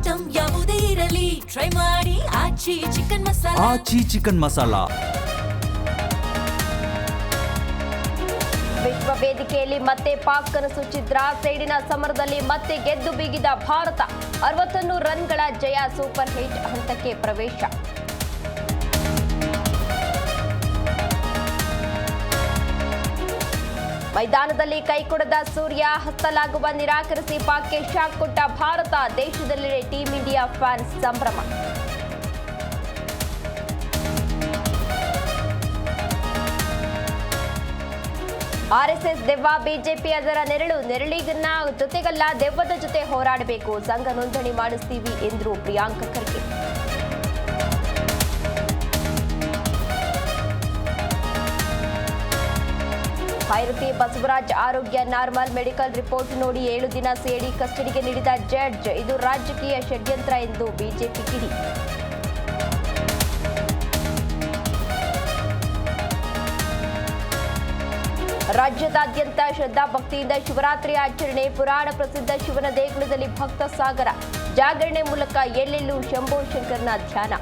Item ಯಾವುದೇ ಇರಲಿ try ಮಾಡಿ ಆಚಿ ಚಿಕನ್ ಮಸಾಲಾ. ಆಚಿ ಚಿಕನ್ ಮಸಾಲಾ. ವಿಶ್ವ ವೇದಿಕೆಯಲ್ಲಿ ಮತ್ತೆ ಪಾಕ್ ಕನಸು ಛಿದ್ರ. ಸೇಡಿನ ಸಮರದಲ್ಲಿ ಮತ್ತೆ ಗೆದ್ದು ಬೀಗಿದ ಭಾರತ. 61 ರನ್ಗಳ ಜಯ, ಸೂಪರ್ ಹಿಟ್ ಹಂತಕ್ಕೆ ಪ್ರವೇಶ. ಮೈದಾನದಲ್ಲಿ ಕೈಕೊಡದ ಸೂರ್ಯ, ಹತ್ತಲಾಗುವ ನಿರಾಕರಿಸಿ ಪಾಕ್ಗೆ ಶಾಕ್ ಕೊಟ್ಟ ಭಾರತ. ದೇಶದೆಲ್ಲೆಡೆ ಟೀಂ ಇಂಡಿಯಾ ಫ್ಯಾನ್ಸ್ ಸಂಭ್ರಮ. ಆರ್ಎಸ್ಎಸ್ ದೆವ್ವ, ಬಿಜೆಪಿ ಅದರ ನೆರಳಿಗನ್ನ ಜೊತೆಗಲ್ಲ ದೆವ್ವದ ಜೊತೆ ಹೋರಾಡಬೇಕು. ಸಂಘ ನೋಂದಣಿ ಮಾಡಿಸ್ತೀವಿ ಎಂದರು ಪ್ರಿಯಾಂಕ ಖರ್ಗೆ. ಭೈರತಿ ಬಸವರಾಜ್ ಆರೋಗ್ಯ ನಾರ್ಮಲ್, ಮೆಡಿಕಲ್ ರಿಪೋರ್ಟ್ ನೋಡಿ 7 ದಿನ ಸಿಐಡಿ ಕಸ್ಟಡಿಗೆ ನೀಡಿದ ಜಡ್ಜ್. ಇದು ರಾಜಕೀಯ ಷಡ್ಯಂತ್ರ ಎಂದು ಬಿಜೆಪಿ ಕಿಡಿ. ರಾಜ್ಯದಾದ್ಯಂತ ಶ್ರದ್ಧಾ ಭಕ್ತಿಯಿಂದ ಶಿವರಾತ್ರಿ ಆಚರಣೆ. ಪುರಾಣ ಪ್ರಸಿದ್ಧ ಶಿವನ ದೇಗುಲದಲ್ಲಿ ಭಕ್ತ ಸಾಗರ. ಜಾಗರಣೆ ಮೂಲಕ ಎಲ್ಲೆಲ್ಲೂ ಶಂಭೋ ಶಂಕರನ ಧ್ಯಾನ.